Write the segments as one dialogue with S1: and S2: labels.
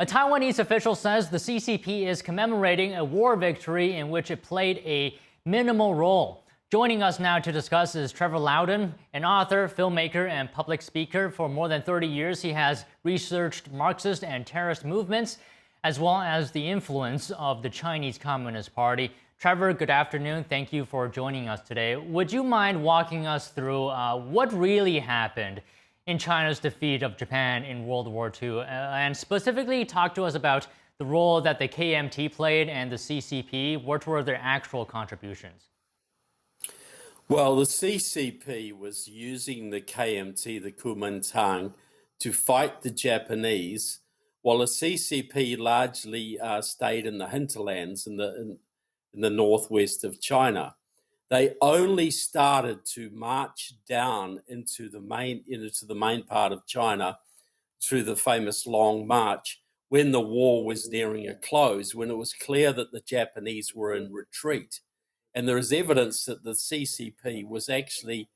S1: A Taiwanese official says the CCP is commemorating a war victory in which it played a minimal role. Joining us now to discuss is Trevor Loudon, an author, filmmaker, and public speaker. For more than 30 years, he has researched Marxist and terrorist movements, as well as the influence of the Chinese Communist Party. Trevor, good afternoon. Thank you for joining us today. Would you mind walking us through what really happened in China's defeat of Japan in World War II, and specifically talk to us about the role that the KMT played and the CCP? What were their actual contributions?
S2: Well, the CCP was using the KMT, the Kuomintang, to fight the Japanese, while the CCP largely stayed in the hinterlands in the northwest of China. They only started to march down into the main part of China through the famous Long March when the war was nearing a close, when it was clear that the Japanese were in retreat. And there is evidence that the CCP was actually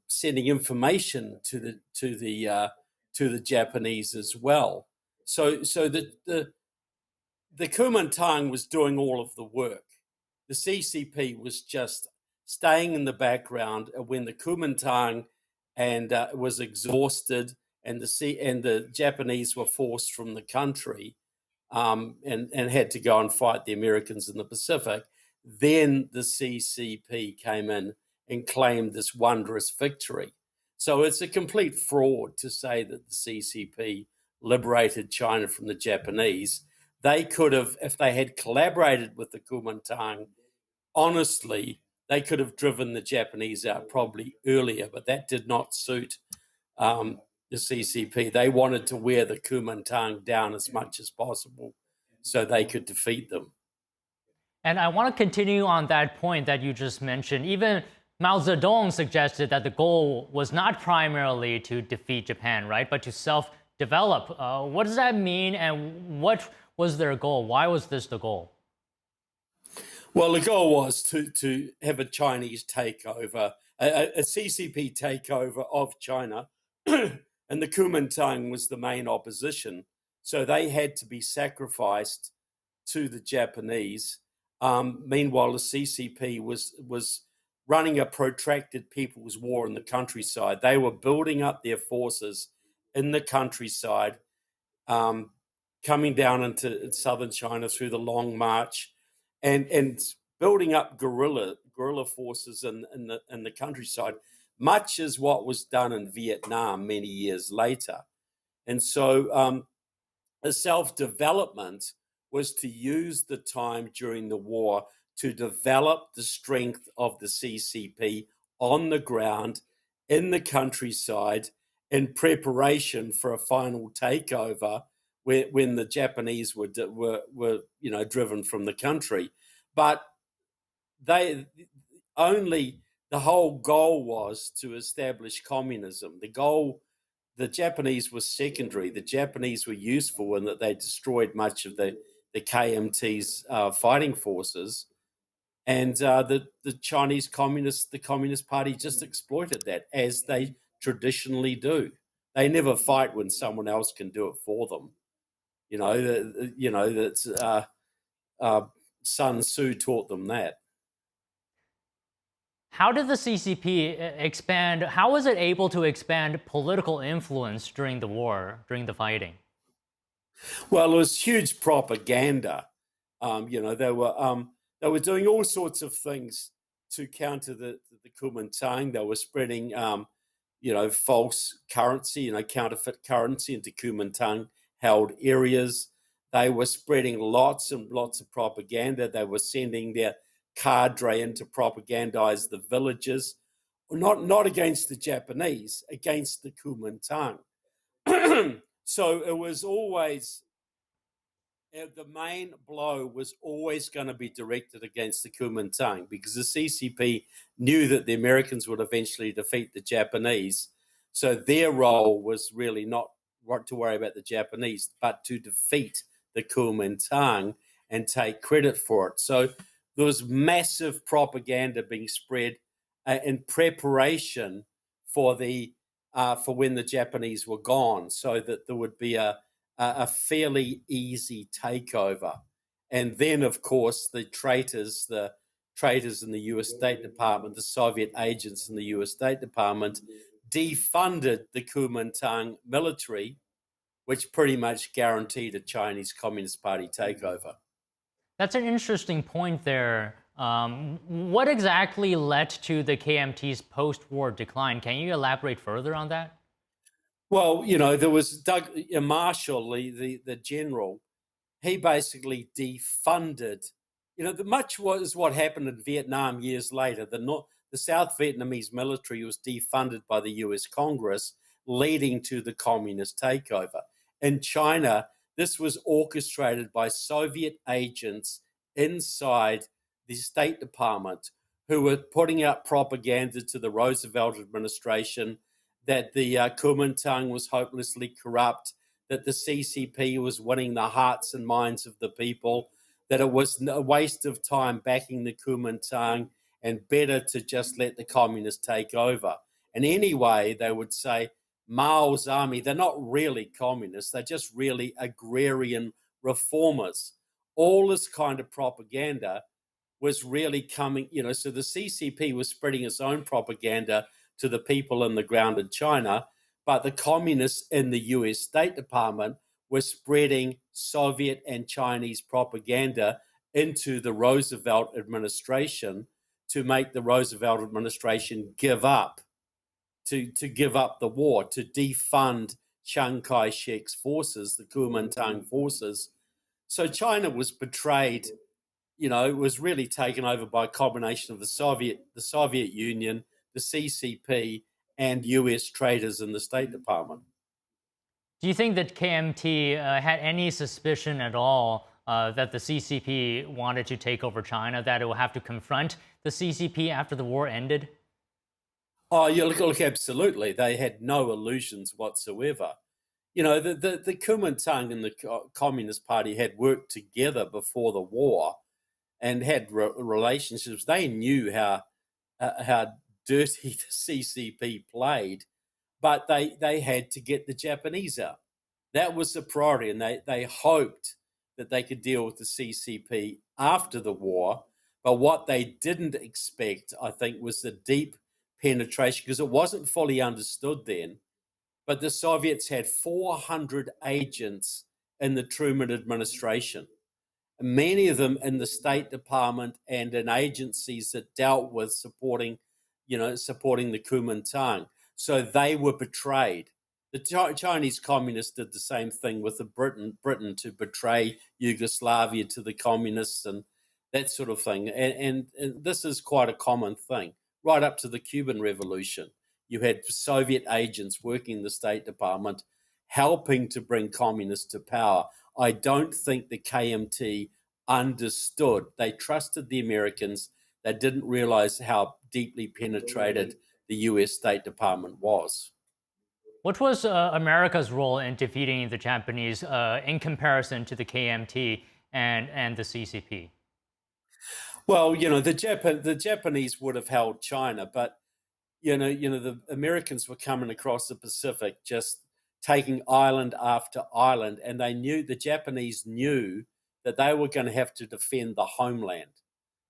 S2: sending information to the Japanese as well. So the Kuomintang was doing all of the work. The CCP was just staying in the background when the Kuomintang was exhausted, and the Japanese were forced from the country and had to go and fight the Americans in the Pacific. Then the CCP came in and claimed this wondrous victory. So it's a complete fraud to say that the CCP liberated China from the Japanese. They could have, if they had collaborated with the Kuomintang, honestly, they could have driven the Japanese out probably earlier, but that did not suit the CCP. They wanted to wear the Kuomintang down as much as possible so they could defeat them.
S1: And I want to continue on that point that you just mentioned. Even Mao Zedong suggested that the goal was not primarily to defeat Japan, right, but to self-develop. What does that mean, and what was their goal? Why was this the goal?
S2: Well, the goal was to have a Chinese takeover, a CCP takeover of China, and the Kuomintang was the main opposition. So they had to be sacrificed to the Japanese. Meanwhile, the CCP was running a protracted people's war in the countryside. They were building up their forces in the countryside, coming down into southern China through the Long March, and building up guerrilla forces in the countryside, much as what was done in Vietnam many years later. And so the self-development was to use the time during the war to develop the strength of the CCP on the ground in the countryside in preparation for a final takeover when the Japanese were driven from the country. But the whole goal was to establish communism. The Japanese was secondary. The Japanese were useful in that they destroyed much of the KMT's fighting forces, and the Communist Party just exploited that, as they traditionally do. They never fight when someone else can do it for them. Sun Tzu taught them that.
S1: How did the CCP expand? How was it able to expand political influence during the war, during the fighting?
S2: Well, it was huge propaganda. They were doing all sorts of things to counter the Kuomintang. They were spreading, false currency, counterfeit currency into Kuomintang-held areas. They were spreading lots and lots of propaganda. They were sending their cadre in to propagandize the villages, not against the Japanese, against the Kuomintang. So it was always, the main blow was always going to be directed against the Kuomintang, because the CCP knew that the Americans would eventually defeat the Japanese. So their role was really not to worry about the Japanese, but to defeat the Kuomintang and take credit for it. So there was massive propaganda being spread in preparation for when the Japanese were gone, so that there would be a a fairly easy takeover. And then, of course, the traitors in the US State Department, the Soviet agents in the US State Department, defunded the Kuomintang military, which pretty much guaranteed a Chinese Communist Party takeover.
S1: That's an interesting point there. What exactly led to the KMT's post-war decline? Can you elaborate further on that?
S2: Well, there was Marshall, the general. He basically defunded. Much was what happened in Vietnam years later. The South Vietnamese military was defunded by the U.S. Congress, leading to the communist takeover. In China, this was orchestrated by Soviet agents inside the State Department who were putting out propaganda to the Roosevelt administration that the Kuomintang was hopelessly corrupt, that the CCP was winning the hearts and minds of the people, that it was a waste of time backing the Kuomintang and better to just let the communists take over. And anyway, they would say Mao's army, they're not really communists, they're just really agrarian reformers. All this kind of propaganda was really coming, so the CCP was spreading its own propaganda to the people on the ground in China, but the communists in the US State Department were spreading Soviet and Chinese propaganda into the Roosevelt administration to make the Roosevelt administration give up, to give up the war, to defund Chiang Kai-shek's forces, the Kuomintang forces. So China was betrayed. It was really taken over by a combination of the Soviet Union, the CCP, and US traders in the State Department.
S1: Do you think that KMT had any suspicion at all that the CCP wanted to take over China, that it will have to confront the CCP after the war ended?
S2: Oh, yeah, look, absolutely. They had no illusions whatsoever. The Kuomintang and the Communist Party had worked together before the war and had relationships. They knew how dirty the CCP played, but they had to get the Japanese out. That was the priority, and they hoped that they could deal with the CCP after the war. But what they didn't expect, I think, was the deep penetration, because it wasn't fully understood then. But the Soviets had 400 agents in the Truman administration, many of them in the State Department and in agencies that dealt with supporting the Kuomintang. So they were betrayed. The Chinese communists did the same thing with Britain to betray Yugoslavia to the communists and that sort of thing. And this is quite a common thing. Right up to the Cuban Revolution, you had Soviet agents working in the State Department helping to bring communists to power. I don't think the KMT understood. They trusted the Americans. They didn't realize how deeply penetrated the US State Department was.
S1: What was America's role in defeating the Japanese in comparison to the KMT and the CCP?
S2: Well, the Japanese would have held China, but the Americans were coming across the Pacific, just taking island after island, and the Japanese knew that they were going to have to defend the homeland,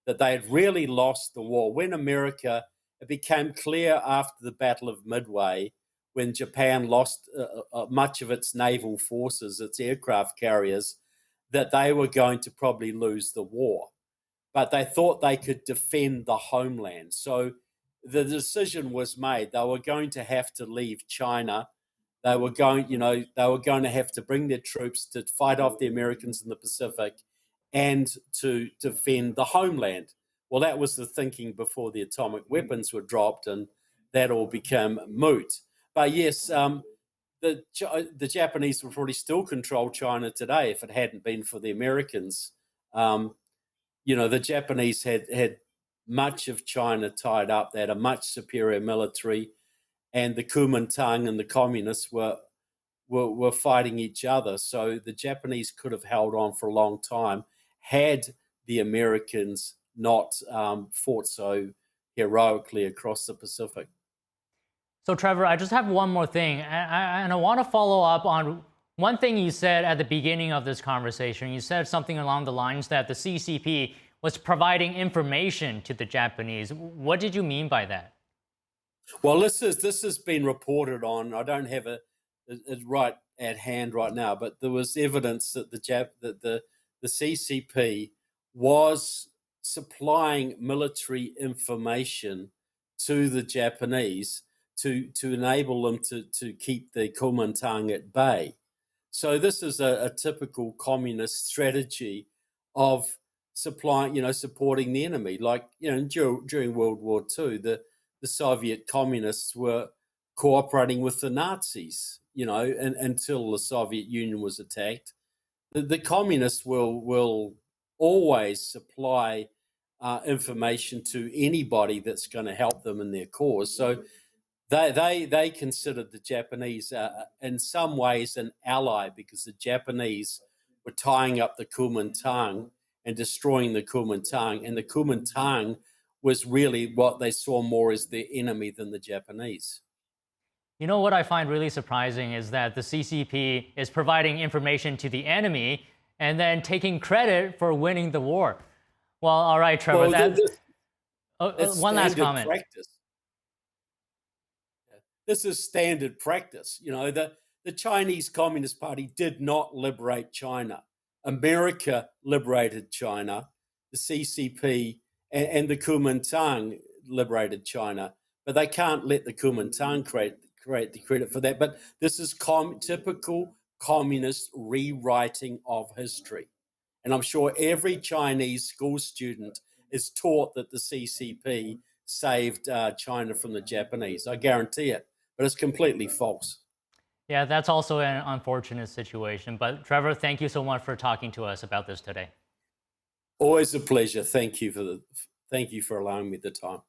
S2: that they had really lost the war. It became clear after the Battle of Midway, when Japan lost much of its naval forces, its aircraft carriers, that they were going to probably lose the war. But they thought they could defend the homeland. So the decision was made. They were going to have to leave China. They were going to have to bring their troops to fight off the Americans in the Pacific and to defend the homeland. Well, that was the thinking before the atomic weapons were dropped, and that all became moot. But yes, the Japanese would probably still control China today if it hadn't been for the Americans. The Japanese had much of China tied up. They had a much superior military, and the Kuomintang and the communists were fighting each other. So the Japanese could have held on for a long time had the Americans not fought so heroically across the Pacific.
S1: So, Trevor, I just have one more thing, and I want to follow up on One thing you said at the beginning of this conversation, you said something along the lines that the CCP was providing information to the Japanese. What did you mean by that?
S2: Well, this has been reported on. I don't have it right at hand right now, but there was evidence that the CCP was supplying military information to the Japanese to enable them to keep the Kuomintang at bay. So this is a typical communist strategy of supplying, supporting the enemy. Like, during World War II, the Soviet communists were cooperating with the Nazis, and until the Soviet Union was attacked. The communists will always supply information to anybody that's going to help them in their cause. So they considered the Japanese in some ways an ally, because the Japanese were tying up the Kuomintang and destroying the Kuomintang, and the Kuomintang was really what they saw more as their enemy than the Japanese.
S1: You know what I find really surprising is that the CCP is providing information to the enemy and then taking credit for winning the war. Well, all right, Trevor.
S2: Well, that's
S1: One last
S2: standard
S1: comment.
S2: practice. This is standard practice. The Chinese Communist Party did not liberate China. America liberated China. The CCP and the Kuomintang liberated China, but they can't let the Kuomintang create the credit for that. But this is typical communist rewriting of history. And I'm sure every Chinese school student is taught that the CCP saved China from the Japanese. I guarantee it. But it's completely false.
S1: Yeah, that's also an unfortunate situation. But Trevor, thank you so much for talking to us about this today.
S2: Always a pleasure. Thank you for allowing me the time.